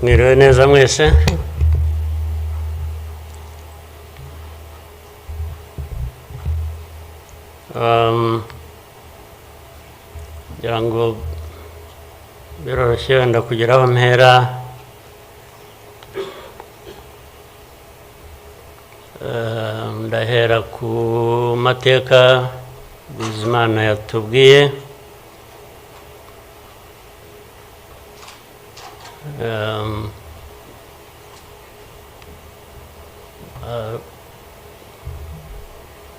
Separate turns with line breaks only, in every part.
Mwiriwe neza mwese. Ngira ngo biroroshye wenda kugira aho mpera. Ndahera ku mateka Bizimana yatubwiye.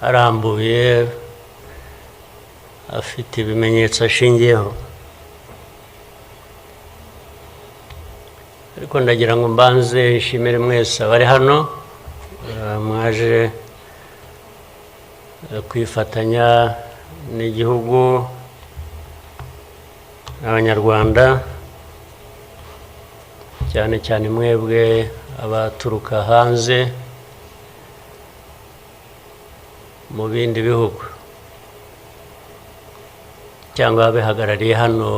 Arambuye afite ibimenyetso ashingiyeho, ariko ndagira ngo mbanze nshimire mwese abari hano mwaje kwifatanya n'igihugu n'abanyarwanda, cyane cyane mwebwe abaturuka hanze mu bindi bihugu cyangwa abihagarariye hano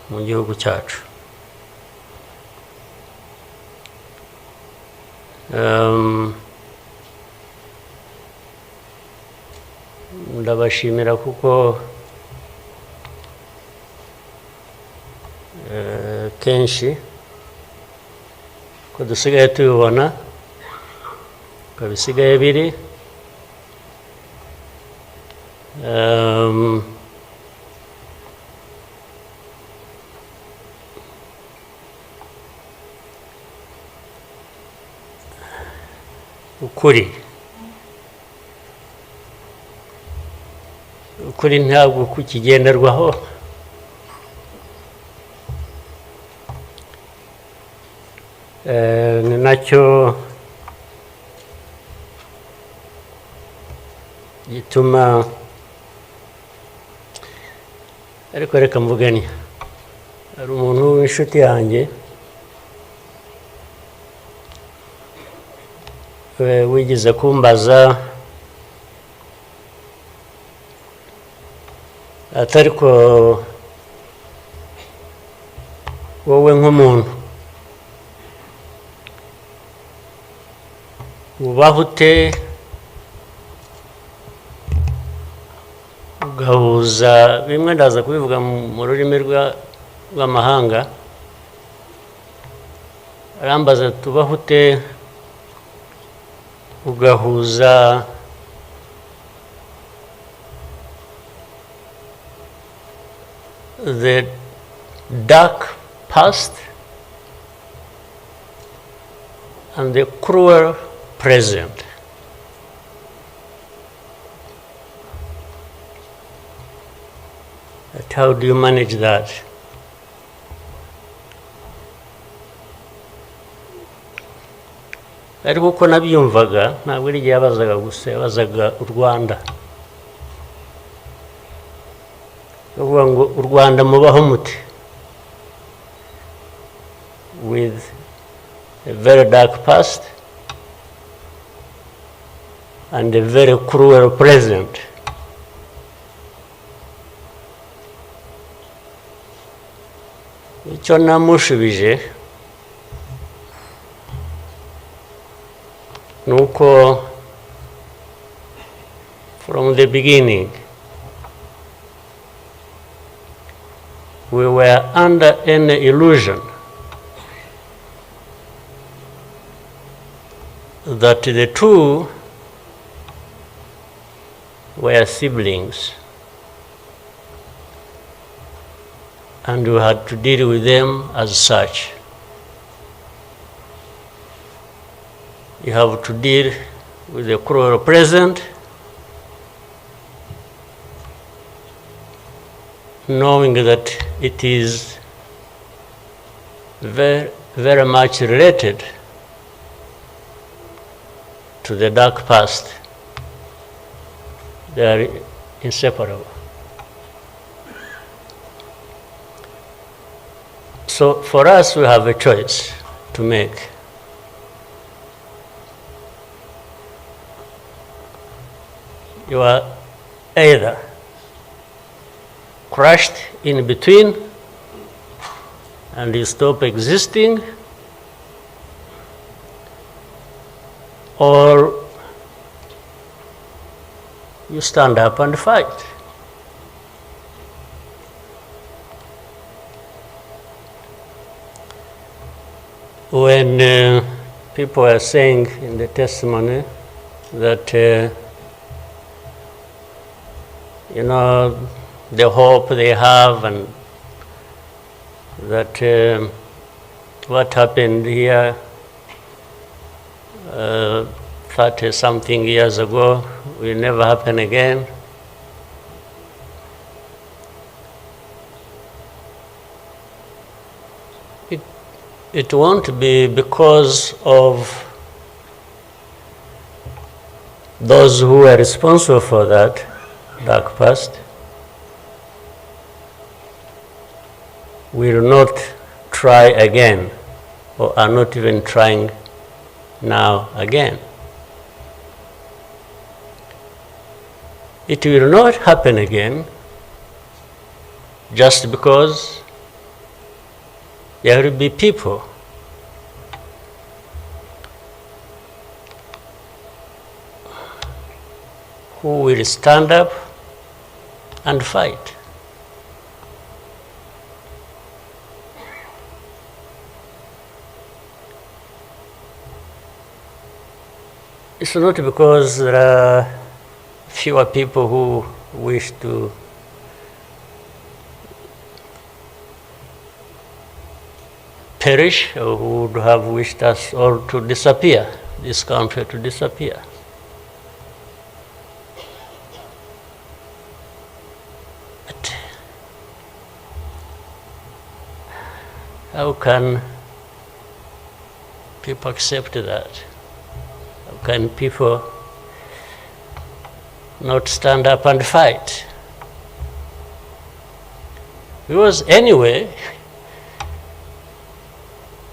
mu gihugu cyacu. Ndabashimira kuko kenshi ko dusigaye tubibona ko bisigaye biri. Ukuri ntabwo kukigenderwaho, ni nacyo gituma, ariko reka mvugane. Hari umuntu w'inshuti yanjye wigeze kumbaza atari ko wowe nk'umuntu ubaho ute ugahuza bimwe, ndaza kubivuga mu rurimi rw'amahanga. Arambaza tubaho ute ugahuza the dark past and the cruel present. But how do you manage that? Ariko uko nabyumvaga ntabwo ari igihe yabazaga gusa, yabazaga u Rwanda. Bavuga ngo u Rwanda mubaho mute with a very dark past and a very cruel present. Icyo namushubije nuko from the beginning we were under an illusion that the two were siblings and we had to deal with them as such. You have to deal with the cruel present, knowing that it is very, very much related to the dark past. They are inseparable. So for us, we have a choice to make. You are either crushed in between and you stop existing, or you stand up and fight. When people are saying in the testimony that, you know, the hope they have and that what happened here 30-something years ago will never happen again. It won't be because of those who are responsible for that dark past will not try again, or are not even trying now again. It will not happen again just because there will be people who will stand up and fight. It's not because there are fewer people who wish to perish or who would have wished us all to disappear, this country to disappear. But how can people accept that? How can people not stand up and fight? Because anyway,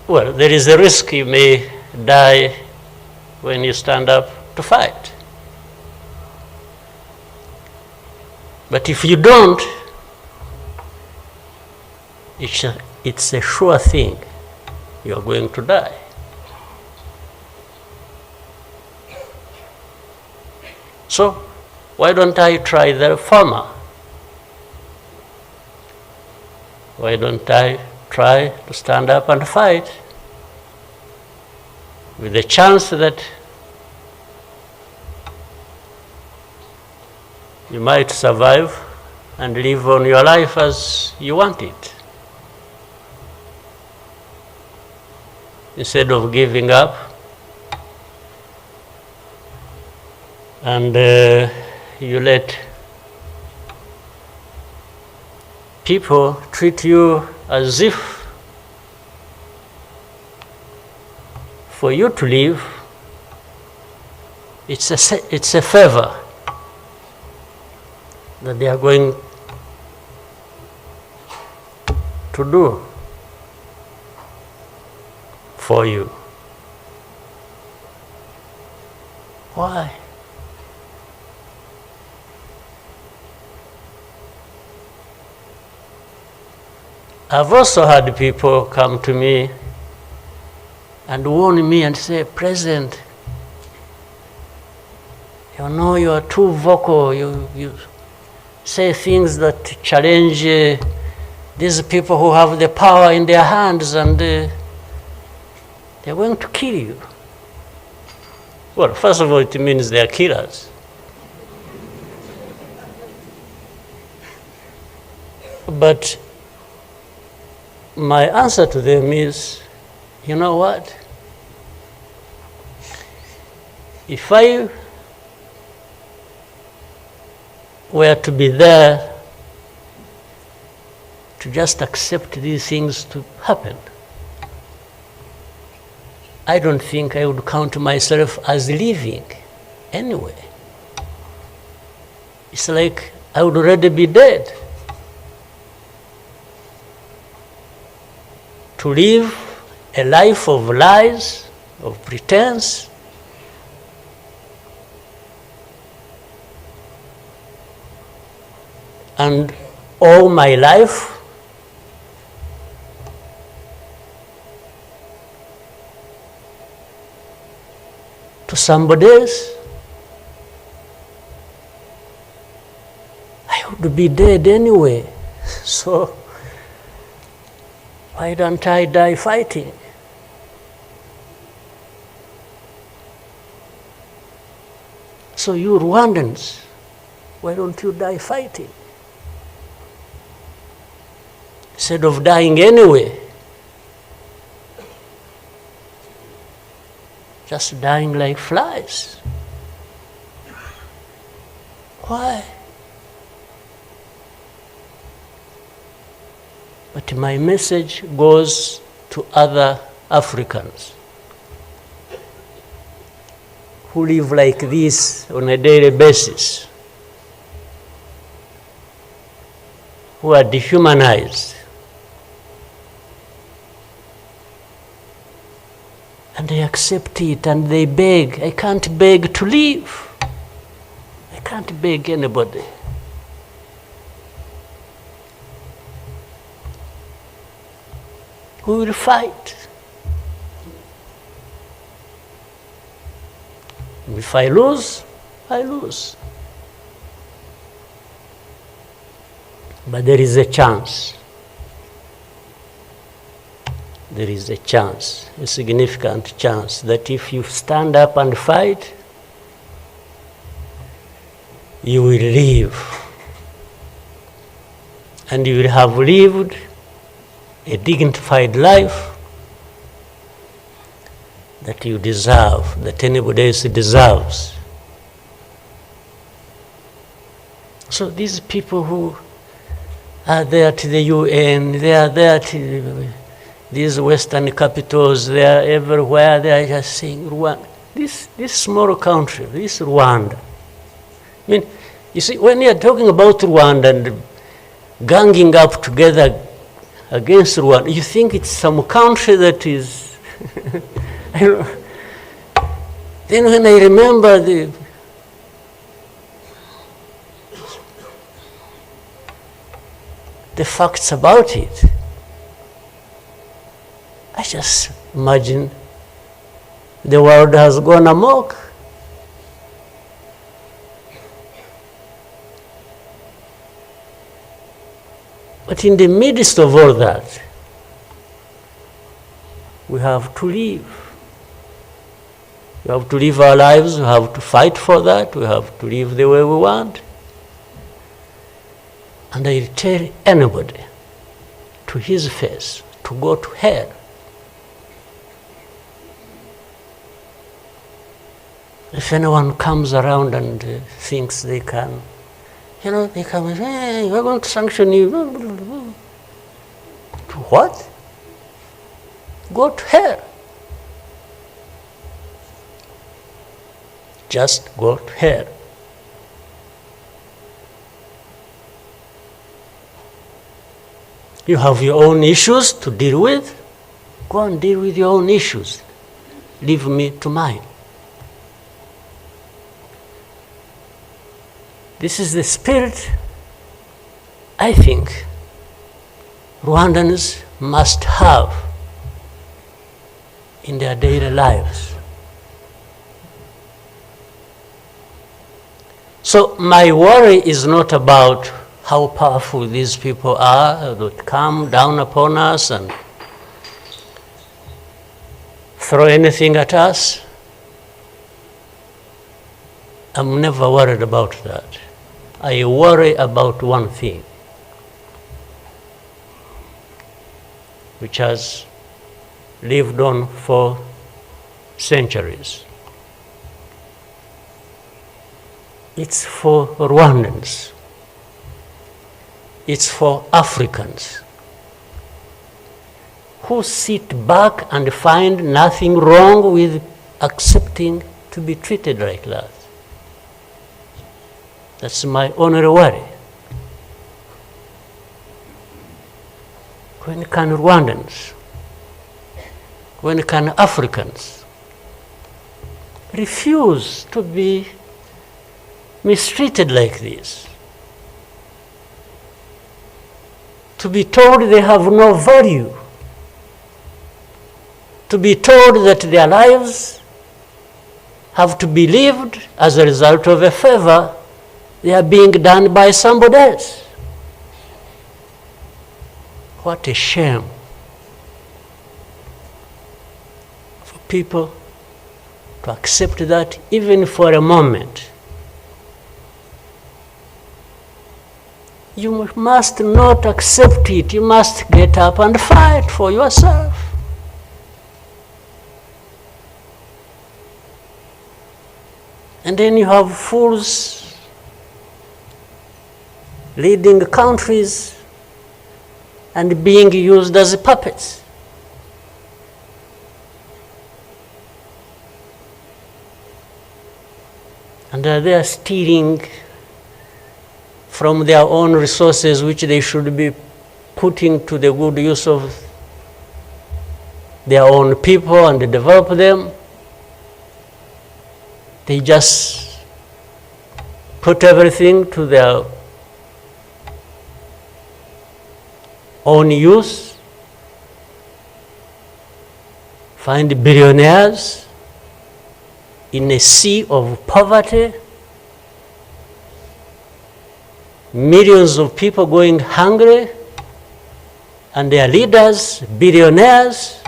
well, there is a risk you may die when you stand up to fight. But if you don't, it's a sure thing you are going to die. So why don't I try the former? Why don't I try to stand up and fight with the chance that you might survive and live on your life as you want it, instead of giving up and you let people treat you as if for you to live, it's a favor that they are going to do for you. Why? I've also had people come to me and warn me and say, President, you know you are too vocal, you say things that challenge these people who have the power in their hands and they're going to kill you. Well, first of all, it means they are killers. But my answer to them is, you know what? If I were to be there to just accept these things to happen, I don't think I would count myself as living anyway. It's like I would already be dead. To live a life of lies, of pretense, and all my life to to somebody else, I would be dead anyway. So why don't I die fighting? So you Rwandans, why don't you die fighting? Instead of dying anyway, just dying like flies. Why? But my message goes to other Africans who live like this on a daily basis, who are dehumanized. And they accept it and they beg. I can't beg to live. I can't beg anybody. We will fight. If I lose, I lose. But there is a chance. There is a chance, a significant chance, that if you stand up and fight, you will live. And you will have lived a dignified life that you deserve, that anybody else deserves. So these people who are there to the UN, they are there to these Western capitals, they are everywhere, they are just saying, Rwanda, this small country, this Rwanda. I mean, you see, when you are talking about Rwanda and ganging up together against Rwanda, you think it's some country that is, I don't know. Then when I remember the facts about it, I just imagine the world has gone amok. But in the midst of all that, we have to live. We have to live our lives, we have to fight for that, we have to live the way we want. And I tell anybody to his face to go to hell. If anyone comes around and thinks they can, they come and say, hey, we're going to sanction you. To what? Go to hell. Just go to hell. You have your own issues to deal with. Go and deal with your own issues. Leave me to mine. This is the spirit, I think, Rwandans must have in their daily lives. So my worry is not about how powerful these people are that come down upon us and throw anything at us. I'm never worried about that. I worry about one thing, which has lived on for centuries. It's for Rwandans. It's for Africans who sit back and find nothing wrong with accepting to be treated like that. That's my only worry. When can Rwandans, when can Africans refuse to be mistreated like this? To be told they have no value, to be told that their lives have to be lived as a result of a favor they are being done by somebody else. What a shame for people to accept that even for a moment. You must not accept it. You must get up and fight for yourself. And then you have fools leading countries and being used as puppets. And they are stealing from their own resources, which they should be putting to the good use of their own people and develop them. They just put everything to their own use, find billionaires in a sea of poverty, millions of people going hungry, and their leaders, billionaires,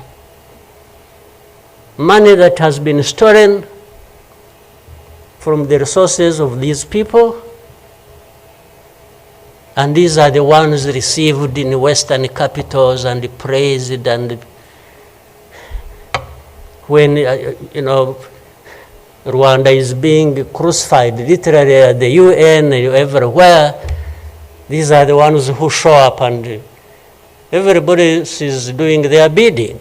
money that has been stolen from the resources of these people, and these are the ones received in Western capitals and praised, and when, Rwanda is being crucified literally at the UN, everywhere, these are the ones who show up and everybody is doing their bidding.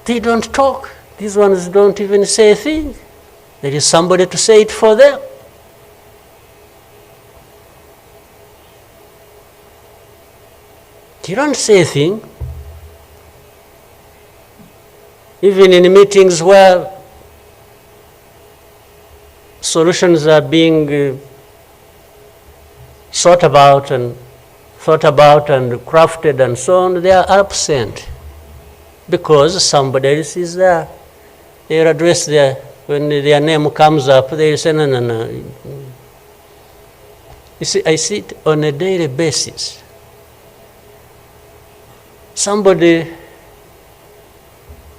They don't talk. These ones don't even say a thing. There is somebody to say it for them. You don't say a thing. Even in meetings where solutions are being thought about and crafted and so on, they are absent because somebody else is there. They are addressed there. When their name comes up, they say, no. You see, I see it on a daily basis. Somebody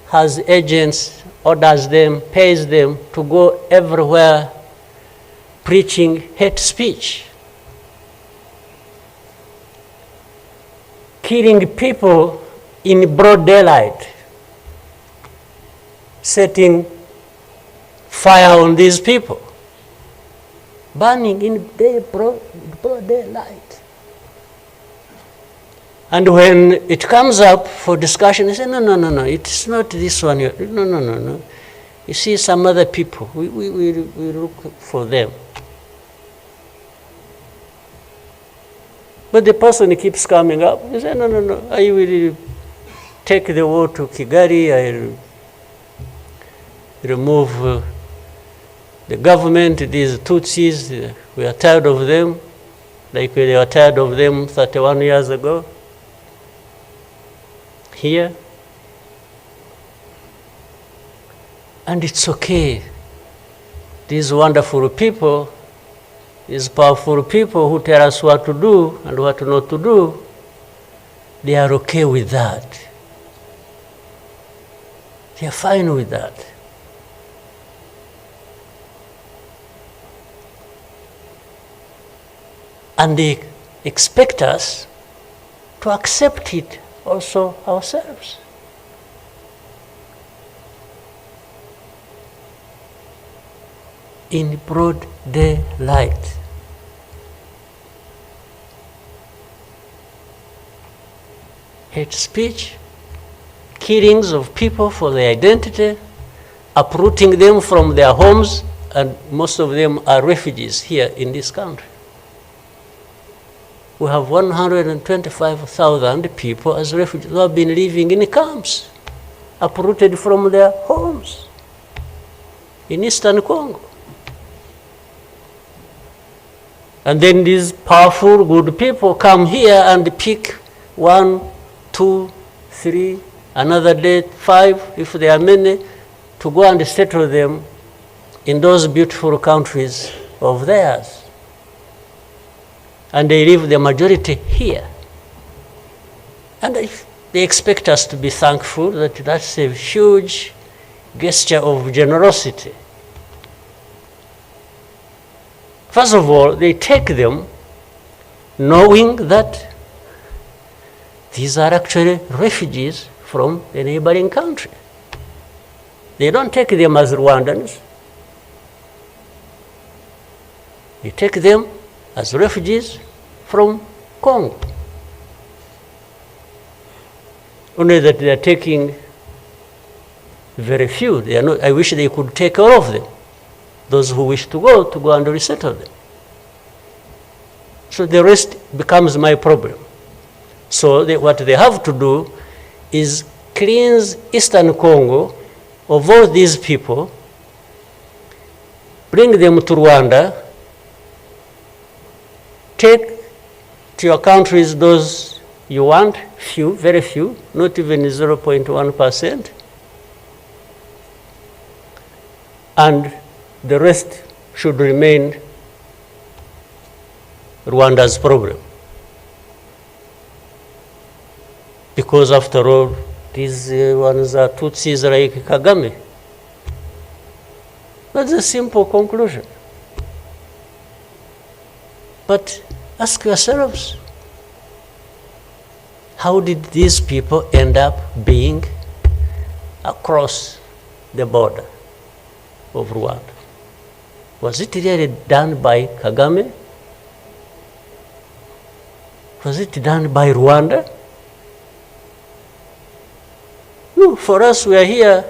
has agents, orders them, pays them to go everywhere preaching hate speech, killing people in broad daylight, setting fire on these people, burning in broad daylight. And when it comes up for discussion, they say, no, it's not this one. No. You see some other people, we look for them. But the person keeps coming up. He says, no, I will take the war to Kigali, I'll remove the government, these Tutsis, we are tired of them, like we were tired of them 31 years ago. Here. And it's okay. These wonderful people, these powerful people who tell us what to do and what not to do, they are okay with that. They are fine with that. And they expect us to accept it also ourselves. In broad daylight. Hate speech, killings of people for their identity, uprooting them from their homes, and most of them are refugees here in this country. We have 125,000 people as refugees who have been living in camps, uprooted from their homes in Eastern Congo. And then these powerful, good people come here and pick 1, 2, 3 another day 5, if there are many, to go and settle them in those beautiful countries of theirs. And they leave the majority here. And they expect us to be thankful that that's a huge gesture of generosity. First of all, they take them knowing that these are actually refugees from a neighboring country. They don't take them as Rwandans. They take them as refugees from Congo. Only that they are taking very few. They are not, I wish they could take all of them. Those who wish to go and resettle them. So the rest becomes my problem. So what they have to do is cleanse Eastern Congo of all these people, bring them to Rwanda, take to your countries those you want, few, very few, not even 0.1%, and the rest should remain Rwanda's problem. Because after all, these ones are Tutsis like Kagame. That's a simple conclusion. But ask yourselves, how did these people end up being across the border of Rwanda? Was it really done by Kagame? Was it done by Rwanda? No, for us, we are here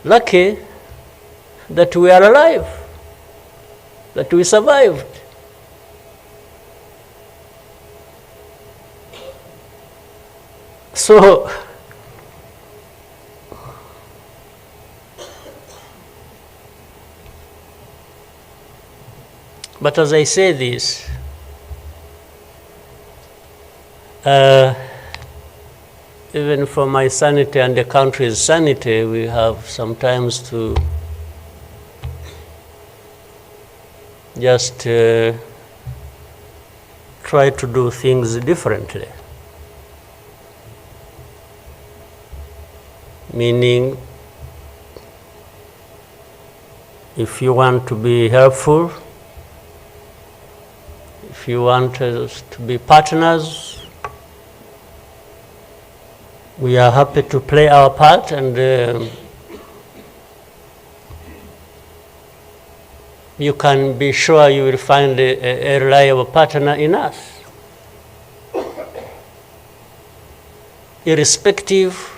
lucky that we are alive, that we survived. So, but as I say this, even for my sanity and the country's sanity, we have sometimes to just try to do things differently. Meaning, if you want to be helpful, if you want us to be partners, we are happy to play our part, and you can be sure you will find a reliable partner in us, irrespective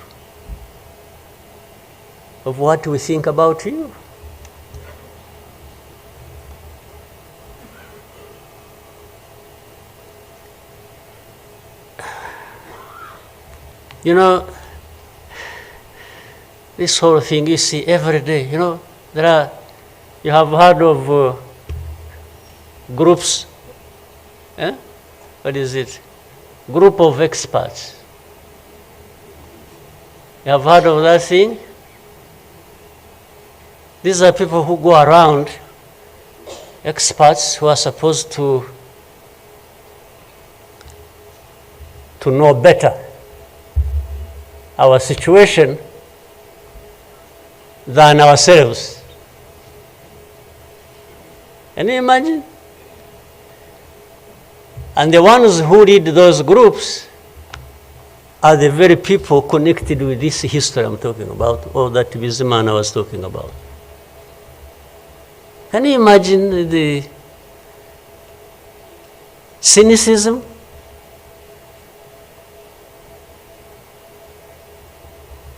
of what we think about you. You know, this whole thing you see every day, you know, you have heard of groups, what is it? Group of experts. You have heard of that thing? These are people who go around, experts who are supposed to know better our situation than ourselves. Can you imagine? And the ones who lead those groups are the very people connected with this history I'm talking about, or that Bizimana was talking about. Can you imagine the cynicism?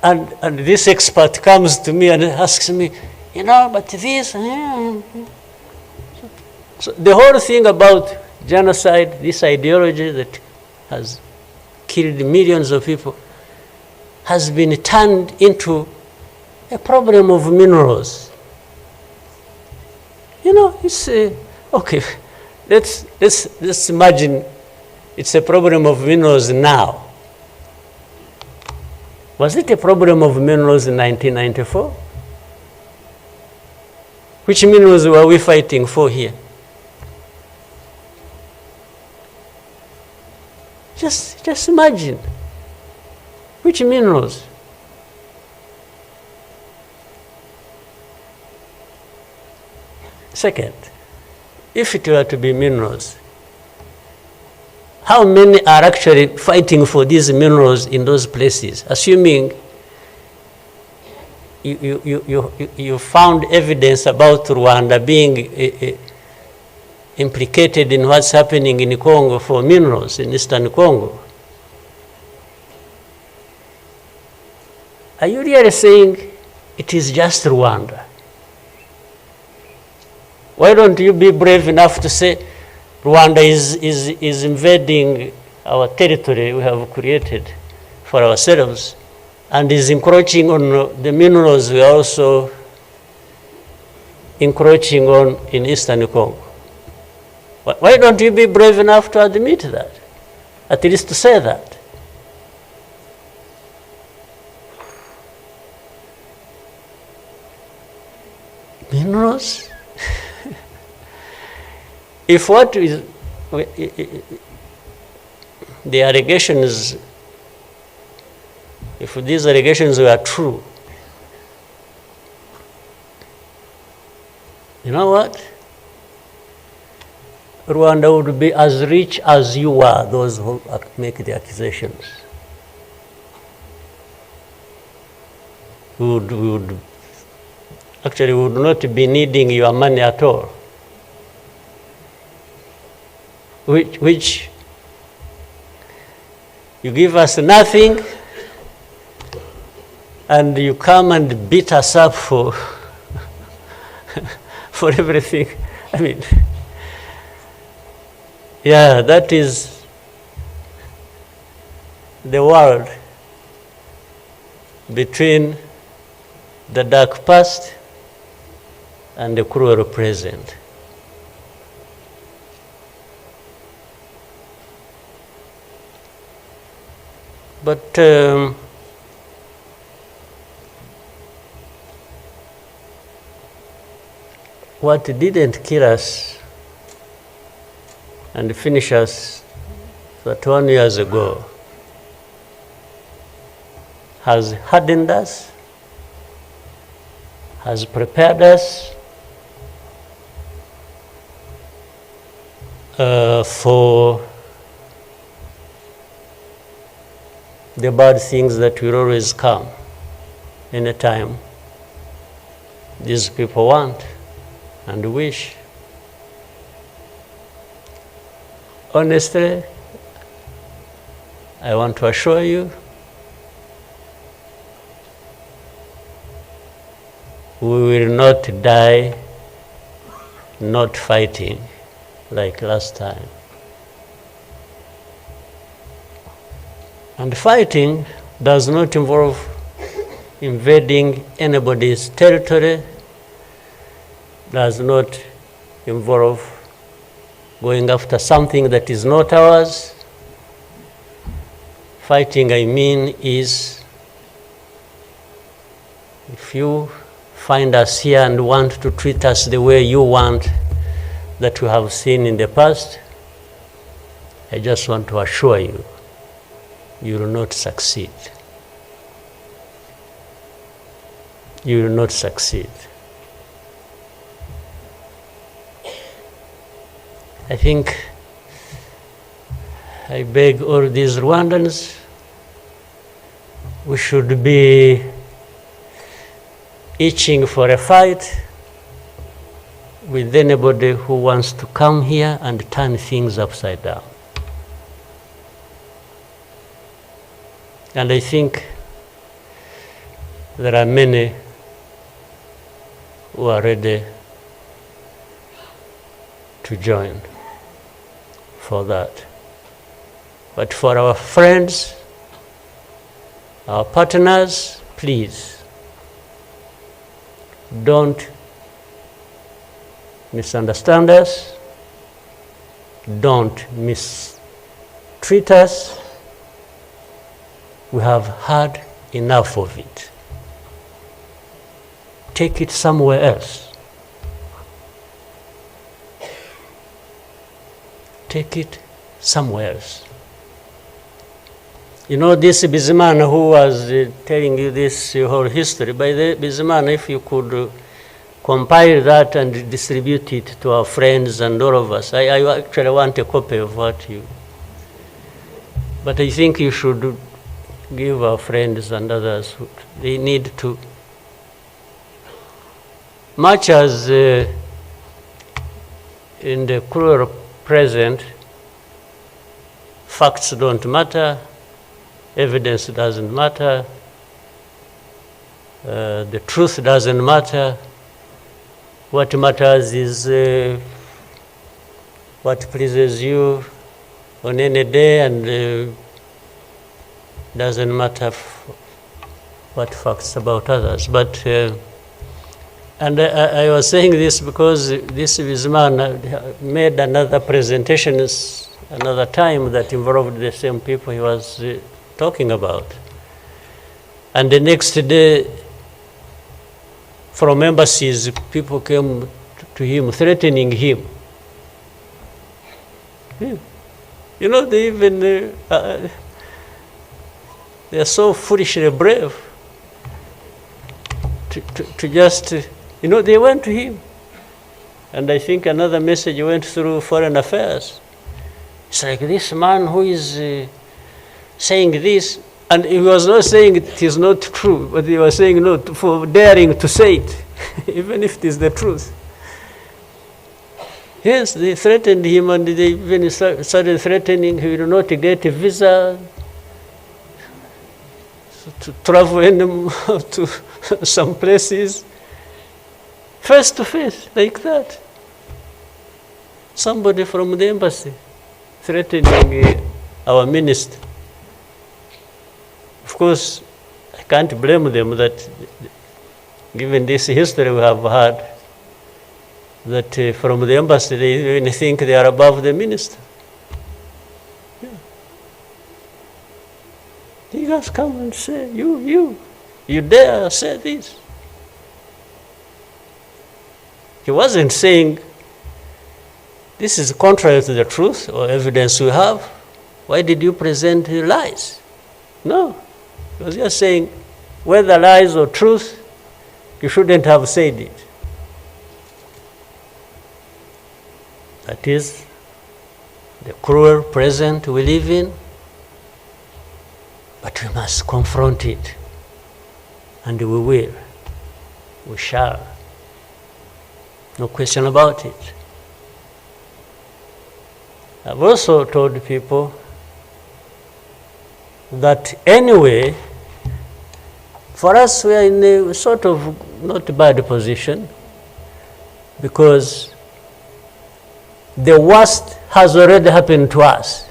And this expert comes to me and asks me, you know, but this. So the whole thing about genocide, this ideology that has killed millions of people, has been turned into a problem of minerals. You know, it's okay. Let's imagine it's a problem of minerals now. Was it a problem of minerals in 1994? Which minerals were we fighting for here? Just imagine. Which minerals? Second, if it were to be minerals, how many are actually fighting for these minerals in those places? Assuming you found evidence about Rwanda being implicated in what's happening in Congo for minerals in Eastern Congo. Are you really saying it is just Rwanda? Why don't you be brave enough to say Rwanda is invading our territory we have created for ourselves and is encroaching on the minerals we are also encroaching on in Eastern Congo? Why don't you be brave enough to admit that? At least to say that. Minerals? If what is the allegations, if these allegations were true, you know what? Rwanda would be as rich as you are, those who make the accusations. We would not be needing your money at all. Which you give us nothing and you come and beat us up for for everything. I mean, yeah, that is the world between the dark past and the cruel present. But what didn't kill us and finish us 21 years ago has hardened us, has prepared us for the bad things that will always come anytime these people want and wish. Honestly, I want to assure you, we will not die not fighting like last time. And fighting does not involve invading anybody's territory, does not involve going after something that is not ours. Fighting, I mean, is if you find us here and want to treat us the way you want that you have seen in the past, I just want to assure you, you will not succeed. You will not succeed. I think I beg all these Rwandans, we should be itching for a fight with anybody who wants to come here and turn things upside down. And I think there are many who are ready to join for that. But for our friends, our partners, please, don't misunderstand us, don't mistreat us. We have had enough of it. Take it somewhere else. Take it somewhere else. You know, this Bizimana who was telling you this whole history, by the Bizimana, if you could compile that and distribute it to our friends and all of us. I actually want a copy of what you... But I think you should give our friends and others who they need to... Much as in the cruel present, facts don't matter, evidence doesn't matter, the truth doesn't matter. What matters is what pleases you on any day, and doesn't matter what facts about others. But and I was saying this because this Bizimana made another presentation another time that involved the same people he was talking about. And the next day, from embassies, people came to him, threatening him. Yeah. You know, they even, they are so foolishly brave to just, you know, they went to him. And I think another message went through Foreign Affairs. It's like this man who is saying this, and he was not saying it is not true, but he was saying no for daring to say it, even if it is the truth. Yes, they threatened him, and they even started threatening he will not get a visa to travel to some places, face to face, like that. Somebody from the embassy threatening our minister. Of course, I can't blame them that, given this history we have had, that from the embassy they even think they are above the minister. Yeah. He just come and say, you dare say this. He wasn't saying, this is contrary to the truth or evidence we have. Why did you present lies? No. He was just saying, whether lies or truth, you shouldn't have said it. That is the cruel present we live in, but we must confront it. And we will. We shall. No question about it. I've also told people that anyway, for us we are in a sort of not bad position, because the worst has already happened to us.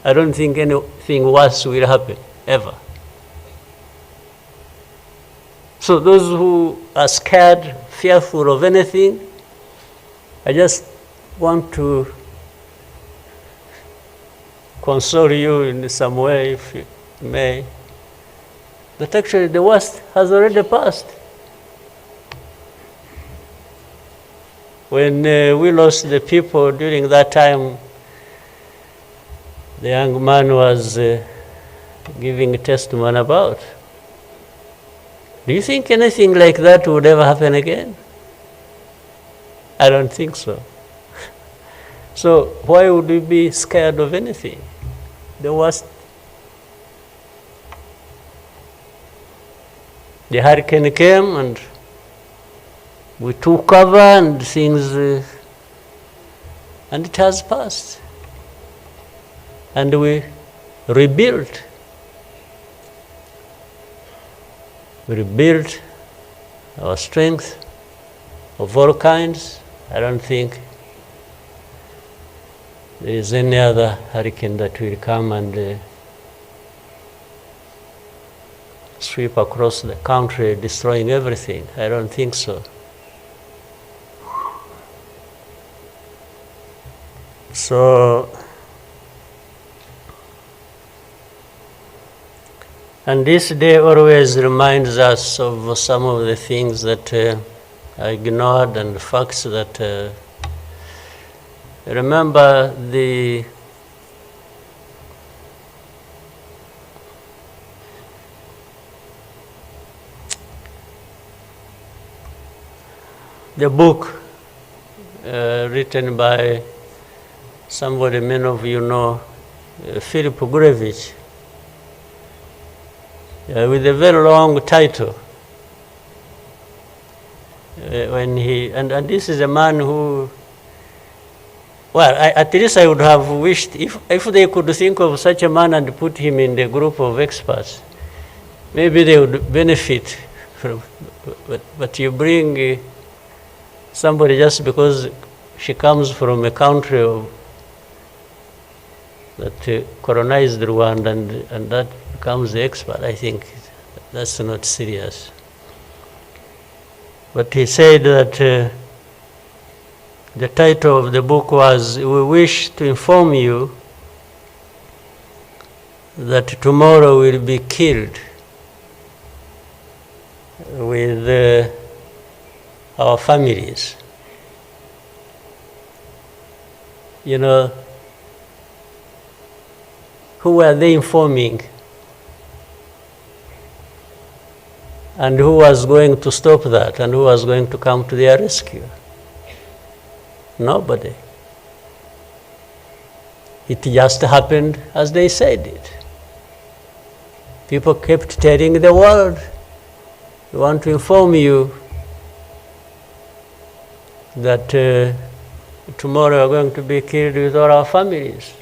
I don't think anything worse will happen, ever. So those who are scared, fearful of anything, I just want to console you in some way, if you may, that actually the worst has already passed. When we lost the people during that time, the young man was giving a testimony about. Do you think anything like that would ever happen again? I don't think so. So why would we be scared of anything? The worst. The hurricane came and we took cover and things, and it has passed. And we rebuilt. We rebuilt our strength of all kinds. I don't think there is any other hurricane that will come and sweep across the country, destroying everything. I don't think so. So And this day always reminds us of some of the things that I ignored and the facts that remember the book written by somebody many of you know, Philip Gurevich, with a very long title. When he and this is a man who, well, at least I would have wished if they could think of such a man and put him in the group of experts, maybe they would benefit from. But you bring somebody just because she comes from a country that colonized Rwanda and that becomes the expert. I think that's not serious. But he said that the title of the book was, "We wish to inform you that tomorrow will be killed with our families." You know, who were they informing? And who was going to stop that? And who was going to come to their rescue? Nobody. It just happened as they said it. People kept telling the world, "We want to inform you that tomorrow we're going to be killed with all our families."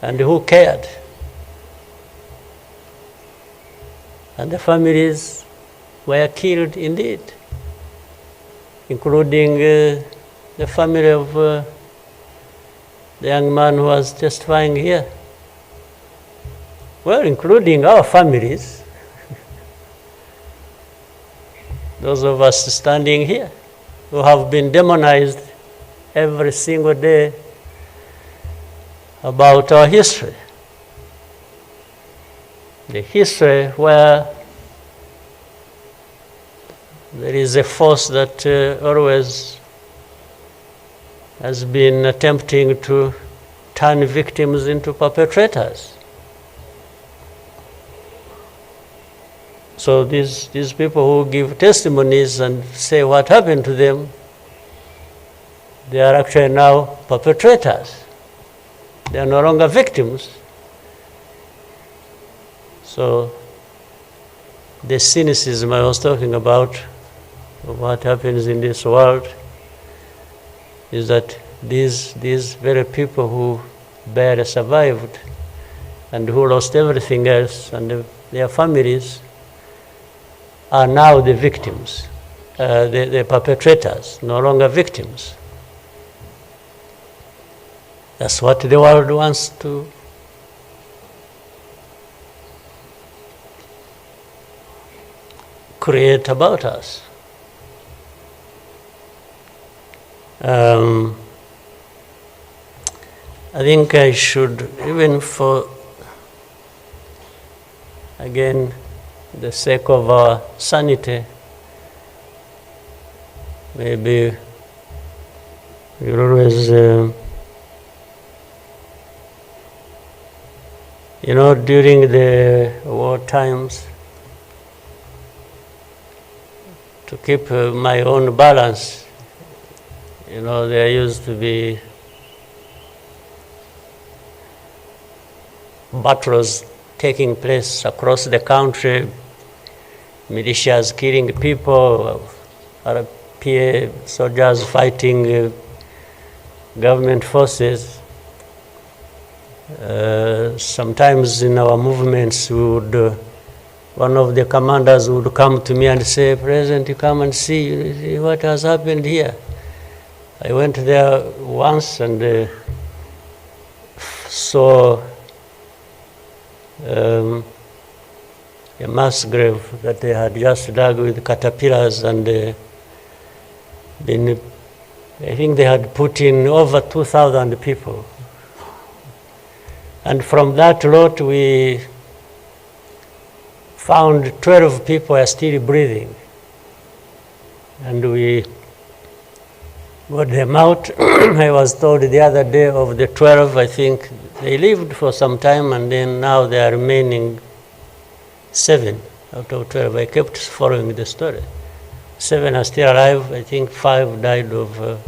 And who cared? And the families were killed indeed, including the family of the young man who was testifying here. Well, including our families, those of us standing here, who have been demonized every single day about our history. The history where there is a force that always has been attempting to turn victims into perpetrators. So these people who give testimonies and say what happened to them, they are actually now perpetrators. They are no longer victims. So the cynicism I was talking about of what happens in this world is that these very people who barely survived and who lost everything else and their families are now the victims, the perpetrators, no longer victims. That's what the world wants to create about us. I think I should, even for, again, the sake of our sanity, maybe we'll always, you know, during the war times, to keep my own balance, you know, there used to be battles taking place across the country, militias killing people, RPA soldiers fighting government forces. Sometimes in our movements, we would, one of the commanders would come to me and say, "President, you come and see what has happened here." I went there once and saw a mass grave that they had just dug with caterpillars and been, I think they had put in over 2,000 people. And from that lot, we found 12 people are still breathing. And we got them out. I was told the other day of the 12, I think they lived for some time, and then now they are remaining 7 out of 12. I kept following the story. 7 are still alive. I think 5 died of...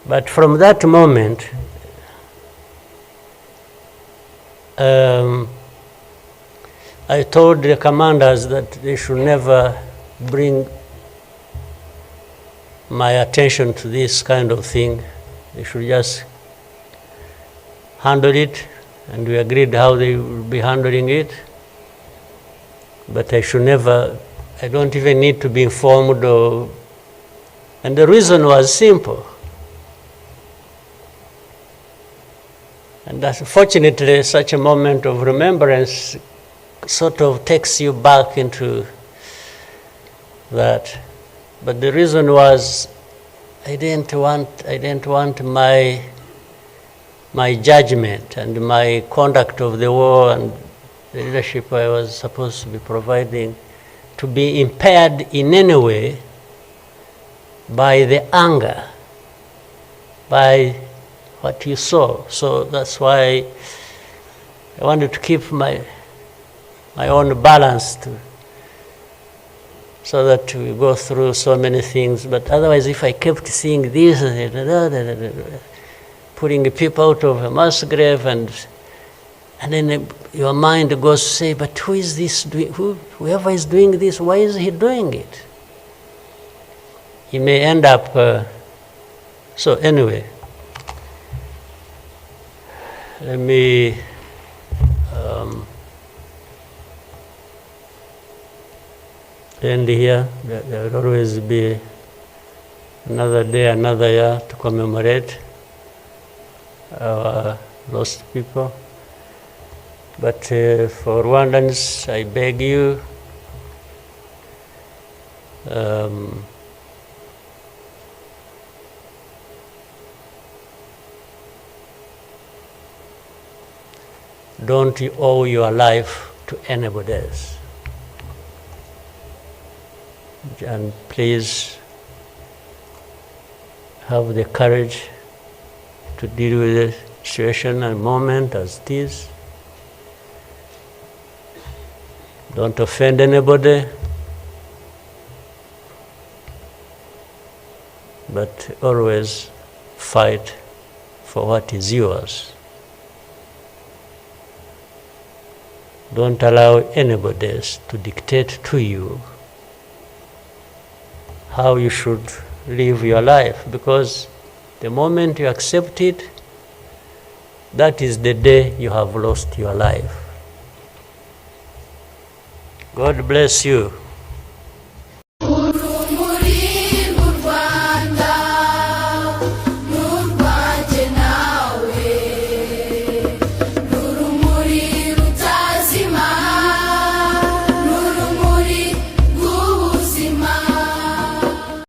But from that moment, I told the commanders that they should never bring my attention to this kind of thing. They should just handle it, and we agreed how they would be handling it. But I should never, I don't even need to be informed or, and the reason was simple. And unfortunately, such a moment of remembrance sort of takes you back into that. But the reason was I didn't want my judgment and my conduct of the war and the leadership I was supposed to be providing to be impaired in any way by the anger, by what you saw. So that's why I wanted to keep my own balance so that we go through so many things. But otherwise, if I kept seeing this, putting people out of a mass grave, and then your mind goes to say, but who is this doing? Whoever is doing this, why is he doing it? He may end up... so anyway, let me end here. There will always be another day, another year to commemorate our lost people. But for Rwandans, I beg you, don't you owe your life to anybody else. And please have the courage to deal with the situation and moment as it is. Don't offend anybody, but always fight for what is yours. Don't allow anybody else to dictate to you how you should live your life, because the moment you accept it, that is the day you have lost your life. God bless you.